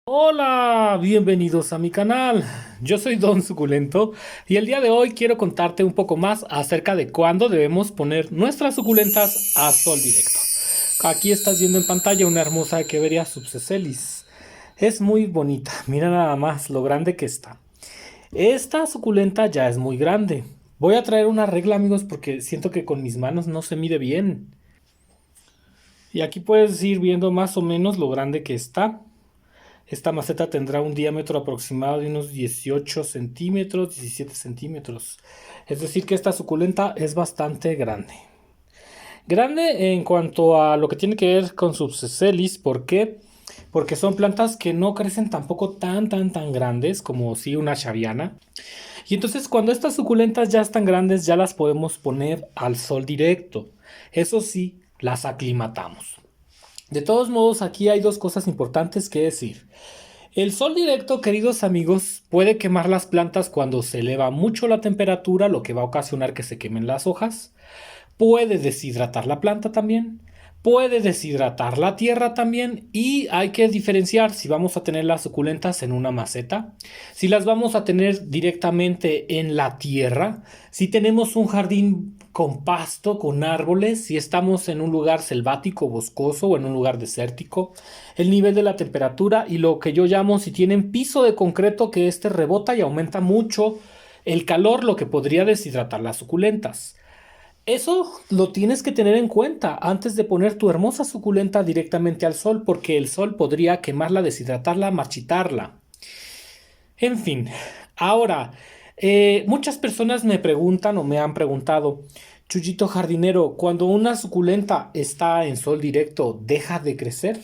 Hola, bienvenidos a mi canal. Yo soy Don Suculento y el día de hoy quiero contarte un poco más acerca de cuándo debemos poner nuestras suculentas a sol directo. Aquí estás viendo en pantalla una hermosa Echeveria subsecelis. Es muy bonita, mira nada más lo grande que está. Esta suculenta ya es muy grande. Voy a traer una regla, amigos, porque siento que con mis manos no se mide bien. Y aquí puedes ir viendo más o menos lo grande que está. Esta maceta tendrá un diámetro aproximado de unos 18 centímetros, 17 centímetros. Es decir, que esta suculenta es bastante grande. Grande en cuanto a lo que tiene que ver con subsecelis. ¿Por qué? Porque son plantas que no crecen tampoco tan grandes como si una chaviana. Y entonces cuando estas suculentas ya están grandes ya las podemos poner al sol directo. Eso sí, las aclimatamos. De todos modos, aquí hay dos cosas importantes que decir. El sol directo, queridos amigos, puede quemar las plantas cuando se eleva mucho la temperatura, lo que va a ocasionar que se quemen las hojas. Puede deshidratar la planta también. Puede deshidratar la tierra también. Y hay que diferenciar si vamos a tener las suculentas en una maceta, si las vamos a tener directamente en la tierra, si tenemos un jardín con pasto, con árboles, si estamos en un lugar selvático, boscoso o en un lugar desértico, el nivel de la temperatura y lo que yo llamo si tienen piso de concreto que este rebota y aumenta mucho el calor, lo que podría deshidratar las suculentas. Eso lo tienes que tener en cuenta antes de poner tu hermosa suculenta directamente al sol, porque el sol podría quemarla, deshidratarla, marchitarla. En fin, ahora, muchas personas me preguntan o me han preguntado, Chuyito jardinero, cuando una suculenta está en sol directo, ¿deja de crecer?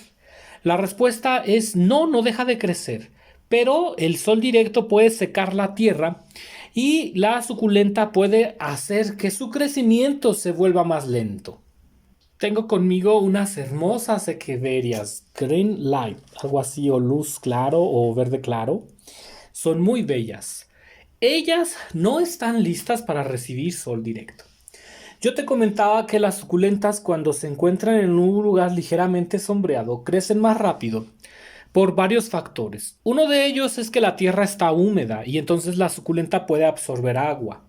La respuesta es no, no deja de crecer, pero el sol directo puede secar la tierra y la suculenta puede hacer que su crecimiento se vuelva más lento. Tengo conmigo unas hermosas echeverias, green light, algo así, o luz claro o verde claro. Son muy bellas. Ellas no están listas para recibir sol directo. Yo te comentaba que las suculentas cuando se encuentran en un lugar ligeramente sombreado crecen más rápido por varios factores. Uno de ellos es que la tierra está húmeda y entonces la suculenta puede absorber agua.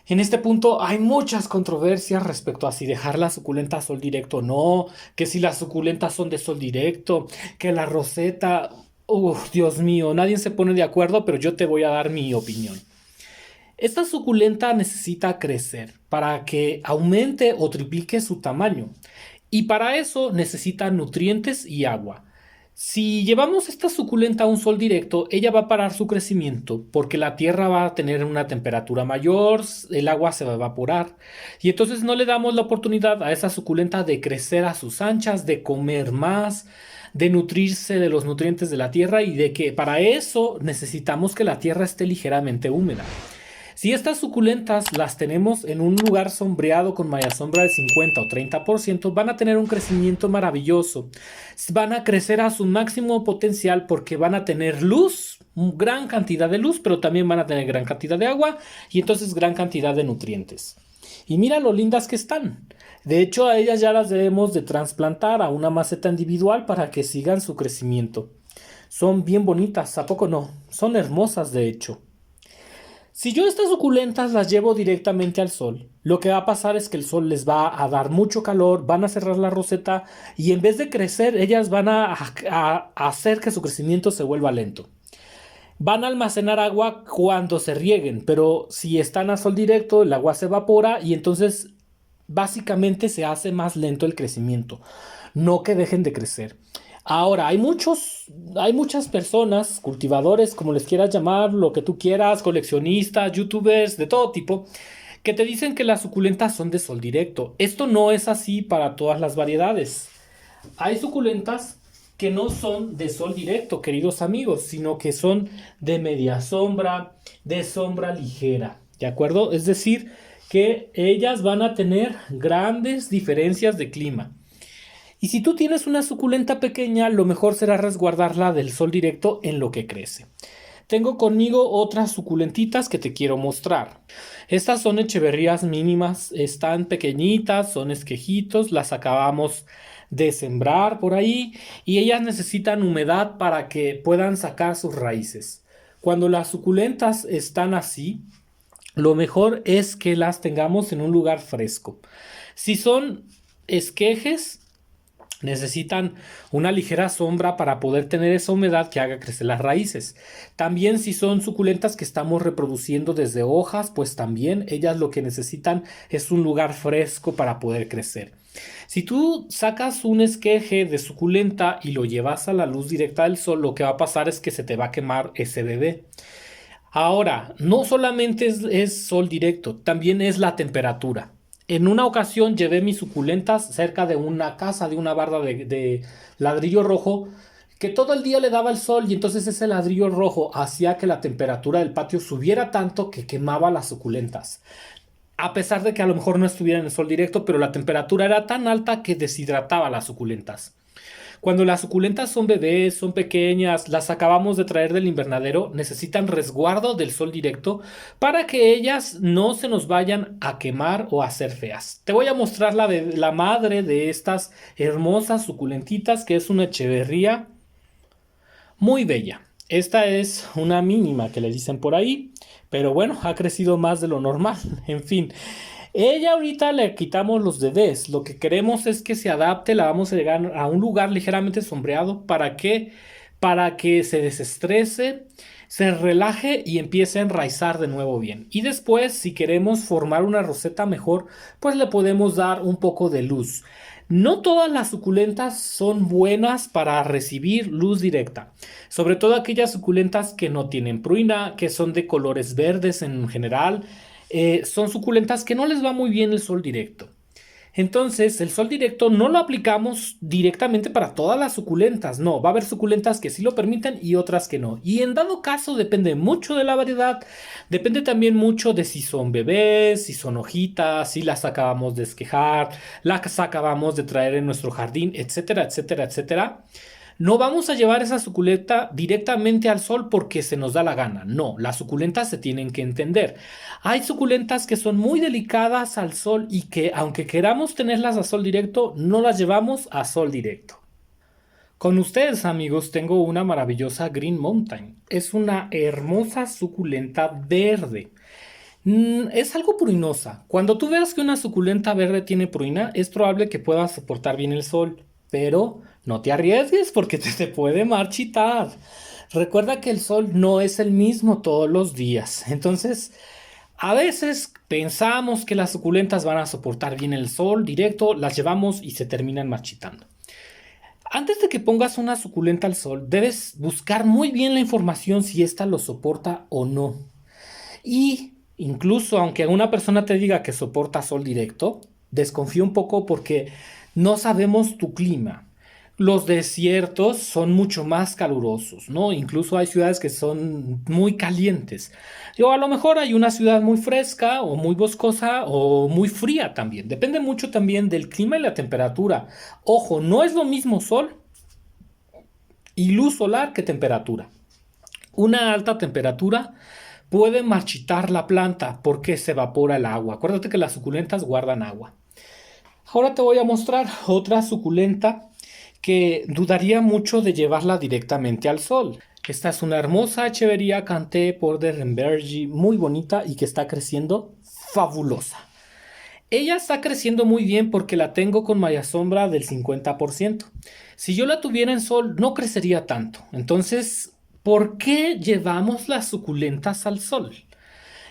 En este punto hay muchas controversias respecto a si dejar la suculenta a sol directo o no, que si las suculentas son de sol directo, que la roseta. Dios mío, nadie se pone de acuerdo, pero yo te voy a dar mi opinión. Esta suculenta necesita crecer para que aumente o triplique su tamaño. Y para eso necesita nutrientes y agua. Si llevamos esta suculenta a un sol directo, ella va a parar su crecimiento porque la tierra va a tener una temperatura mayor, el agua se va a evaporar y entonces no le damos la oportunidad a esa suculenta de crecer a sus anchas, de comer más, de nutrirse de los nutrientes de la tierra y de que para eso necesitamos que la tierra esté ligeramente húmeda. Si estas suculentas las tenemos en un lugar sombreado con malla sombra del 50 o 30%, van a tener un crecimiento maravilloso. Van a crecer a su máximo potencial porque van a tener luz, gran cantidad de luz, pero también van a tener gran cantidad de agua y entonces gran cantidad de nutrientes. Y mira lo lindas que están. De hecho, a ellas ya las debemos de trasplantar a una maceta individual para que sigan su crecimiento. Son bien bonitas, ¿a poco no? Son hermosas, de hecho. Si yo estas suculentas las llevo directamente al sol, lo que va a pasar es que el sol les va a dar mucho calor, van a cerrar la roseta y en vez de crecer, ellas van a hacer que su crecimiento se vuelva lento. Van a almacenar agua cuando se rieguen, pero si están a sol directo, el agua se evapora y entonces básicamente se hace más lento el crecimiento, no que dejen de crecer. Ahora, hay muchas personas, cultivadores, como les quieras llamar, lo que tú quieras, coleccionistas, youtubers, de todo tipo, que te dicen que las suculentas son de sol directo. Esto no es así para todas las variedades. Hay suculentas que no son de sol directo, queridos amigos, sino que son de media sombra, de sombra ligera, ¿de acuerdo? Es decir, que ellas van a tener grandes diferencias de clima. Y si tú tienes una suculenta pequeña, lo mejor será resguardarla del sol directo en lo que crece. tengo conmigo otras suculentitas que te quiero mostrar. Estas son echeverrías mínimas, están pequeñitas, son esquejitos, las acabamos de sembrar por ahí y ellas necesitan humedad para que puedan sacar sus raíces. Cuando las suculentas están así, lo mejor es que las tengamos en un lugar fresco. Si son esquejes, necesitan una ligera sombra para poder tener esa humedad que haga crecer las raíces. También si son suculentas que estamos reproduciendo desde hojas, pues también ellas lo que necesitan es un lugar fresco para poder crecer. Si tú sacas un esqueje de suculenta y lo llevas a la luz directa del sol, lo que va a pasar es que se te va a quemar ese bebé. Ahora, no solamente es sol directo, también es la temperatura. En una ocasión llevé mis suculentas cerca de una casa, de una barda de ladrillo rojo, que todo el día le daba el sol y entonces ese ladrillo rojo hacía que la temperatura del patio subiera tanto que quemaba las suculentas. A pesar de que a lo mejor no estuviera en el sol directo, pero la temperatura era tan alta que deshidrataba las suculentas. Cuando las suculentas son bebés, son pequeñas, las acabamos de traer del invernadero, necesitan resguardo del sol directo para que ellas no se nos vayan a quemar o a hacer feas. Te voy a mostrar la madre de estas hermosas suculentitas, que es una echeverría muy bella. Esta es una mínima que le dicen por ahí, pero bueno, ha crecido más de lo normal. En fin, ella ahorita le quitamos los bebés. Lo que queremos es que se adapte. La vamos a llegar a un lugar ligeramente sombreado. ¿Para qué? Para que se desestrese, se relaje y empiece a enraizar de nuevo bien. Y después, si queremos formar una roseta mejor, pues le podemos dar un poco de luz. No todas las suculentas son buenas para recibir luz directa, sobre todo aquellas suculentas que no tienen pruina, que son de colores verdes en general, son suculentas que no les va muy bien el sol directo. Entonces, el sol directo no lo aplicamos directamente para todas las suculentas, no, va a haber suculentas que sí lo permiten y otras que no. Y en dado caso depende mucho de la variedad, depende también mucho de si son bebés, si son hojitas, si las acabamos de esquejar, las acabamos de traer en nuestro jardín, etcétera, etcétera, etcétera. No vamos a llevar esa suculenta directamente al sol porque se nos da la gana. No, las suculentas se tienen que entender. Hay suculentas que son muy delicadas al sol y que aunque queramos tenerlas a sol directo, no las llevamos a sol directo. Con ustedes, amigos, tengo una maravillosa Green Mountain. Es una hermosa suculenta verde. Es algo pruinosa. Cuando tú veas que una suculenta verde tiene pruina, es probable que pueda soportar bien el sol, pero no te arriesgues porque te puede marchitar. Recuerda que el sol no es el mismo todos los días. Entonces, a veces pensamos que las suculentas van a soportar bien el sol directo, las llevamos y se terminan marchitando. Antes de que pongas una suculenta al sol, debes buscar muy bien la información si ésta lo soporta o no. Y incluso aunque una persona te diga que soporta sol directo, desconfía un poco porque no sabemos tu clima. Los desiertos son mucho más calurosos, ¿no? Incluso hay ciudades que son muy calientes. O a lo mejor hay una ciudad muy fresca o muy boscosa o muy fría también. Depende mucho también del clima y la temperatura. Ojo, no es lo mismo sol y luz solar que temperatura. Una alta temperatura puede marchitar la planta porque se evapora el agua. Acuérdate que las suculentas guardan agua. Ahora te voy a mostrar otra suculenta que dudaría mucho de llevarla directamente al sol. Esta es una hermosa echevería Canté por de Rembergi, muy bonita y que está creciendo fabulosa. Ella está creciendo muy bien porque la tengo con malla sombra del 50%. Si yo la tuviera en sol, no crecería tanto. Entonces, ¿por qué llevamos las suculentas al sol?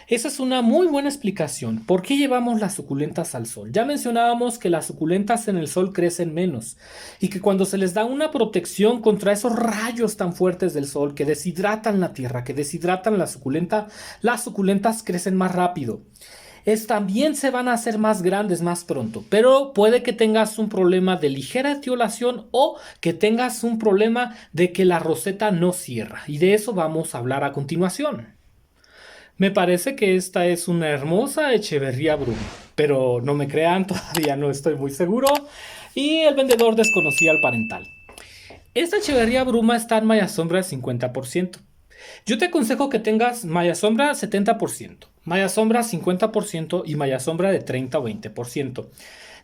Esa es una muy buena explicación. ¿Por qué llevamos las suculentas al sol? Ya mencionábamos que las suculentas en el sol crecen menos y que cuando se les da una protección contra esos rayos tan fuertes del sol que deshidratan la tierra, que deshidratan la suculenta, las suculentas crecen más rápido. También se van a hacer más grandes más pronto, pero puede que tengas un problema de ligera etiolación o que tengas un problema de que la roseta no cierra. Y de eso vamos a hablar a continuación. Me parece que esta es una hermosa Echeverría Bruma, pero no me crean, todavía no estoy muy seguro y el vendedor desconocía al parental. Esta Echeverría Bruma está en malla sombra del 50%. Yo te aconsejo que tengas malla sombra 70%, malla sombra 50% y malla sombra de 30 o 20%.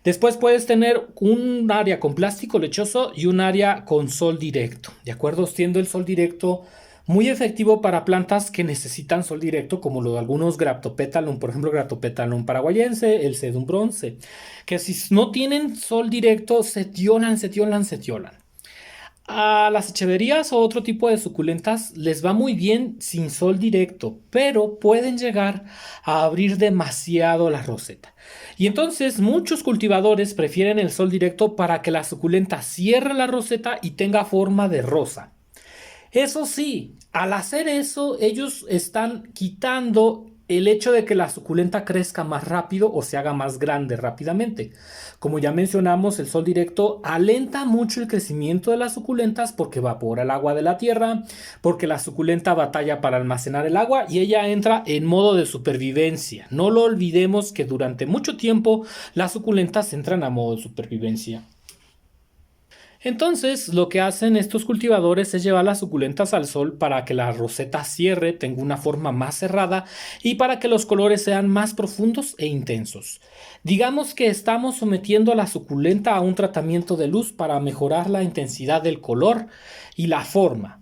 Después puedes tener un área con plástico lechoso y un área con sol directo, ¿de acuerdo? Siendo el sol directo muy efectivo para plantas que necesitan sol directo, como lo de algunos Graptopetalum, por ejemplo, Graptopetalum paraguayense, el Sedum bronce, que si no tienen sol directo, se tiolan. A las echeverías o otro tipo de suculentas les va muy bien sin sol directo, pero pueden llegar a abrir demasiado la roseta. Y entonces muchos cultivadores prefieren el sol directo para que la suculenta cierre la roseta y tenga forma de rosa. Eso sí, al hacer eso, ellos están quitando el hecho de que la suculenta crezca más rápido o se haga más grande rápidamente. Como ya mencionamos, el sol directo alenta mucho el crecimiento de las suculentas porque evapora el agua de la tierra, porque la suculenta batalla para almacenar el agua y ella entra en modo de supervivencia. No lo olvidemos que durante mucho tiempo las suculentas entran a modo de supervivencia. Entonces, lo que hacen estos cultivadores es llevar las suculentas al sol para que la roseta cierre, tenga una forma más cerrada y para que los colores sean más profundos e intensos. Digamos que estamos sometiendo a la suculenta a un tratamiento de luz para mejorar la intensidad del color y la forma.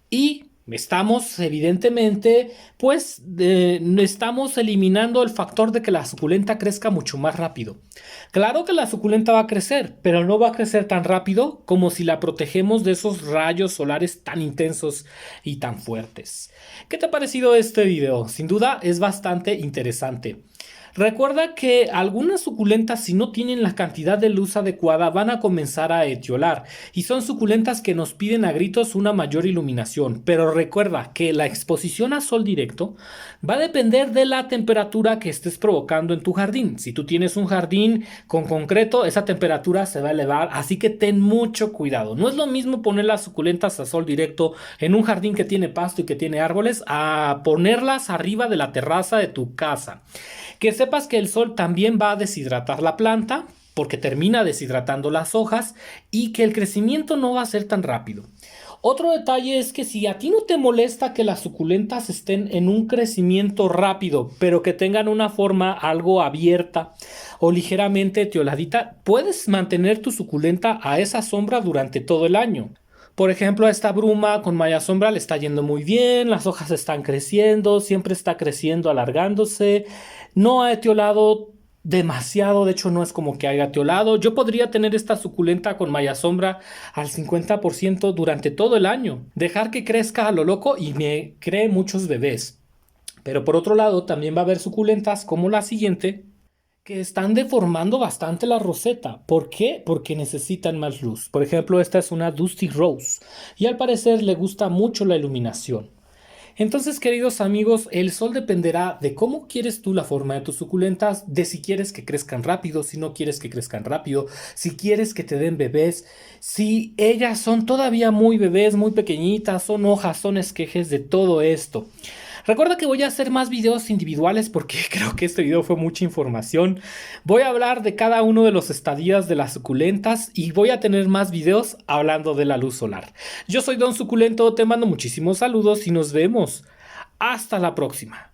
Y estamos evidentemente, pues, estamos eliminando el factor de que la suculenta crezca mucho más rápido. Claro que la suculenta va a crecer, pero no va a crecer tan rápido como si la protegemos de esos rayos solares tan intensos y tan fuertes. ¿Qué te ha parecido este video? Sin duda es bastante interesante. Recuerda que algunas suculentas, si no tienen la cantidad de luz adecuada, van a comenzar a etiolar y son suculentas que nos piden a gritos una mayor iluminación. Pero recuerda que la exposición a sol directo va a depender de la temperatura que estés provocando en tu jardín. Si tú tienes un jardín con concreto, esa temperatura se va a elevar, así que ten mucho cuidado. No es lo mismo poner las suculentas a sol directo en un jardín que tiene pasto y que tiene árboles a ponerlas arriba de la terraza de tu casa. Que sepas que el sol también va a deshidratar la planta porque termina deshidratando las hojas y que el crecimiento no va a ser tan rápido. Otro detalle es que si a ti no te molesta que las suculentas estén en un crecimiento rápido, pero que tengan una forma algo abierta o ligeramente etioladita, puedes mantener tu suculenta a esa sombra durante todo el año. Por ejemplo, a esta bruma con malla sombra le está yendo muy bien, las hojas están creciendo, siempre está creciendo, alargándose, no ha etiolado demasiado, de hecho no es como que haya etiolado. Yo podría tener esta suculenta con malla sombra al 50% durante todo el año, dejar que crezca a lo loco y me cree muchos bebés. Pero por otro lado, también va a haber suculentas como la siguiente, que están deformando bastante la roseta. ¿Por qué? Porque necesitan más luz. Por ejemplo, esta es una Dusty Rose y al parecer le gusta mucho la iluminación. Entonces, queridos amigos, el sol dependerá de cómo quieres tú la forma de tus suculentas, de si quieres que crezcan rápido, si no quieres que crezcan rápido, si quieres que te den bebés, si ellas son todavía muy bebés, muy pequeñitas, son hojas, son esquejes de todo esto. Recuerda que voy a hacer más videos individuales porque creo que este video fue mucha información. Voy a hablar de cada uno de los estadios de las suculentas y voy a tener más videos hablando de la luz solar. Yo soy Don Suculento, te mando muchísimos saludos y nos vemos. Hasta la próxima.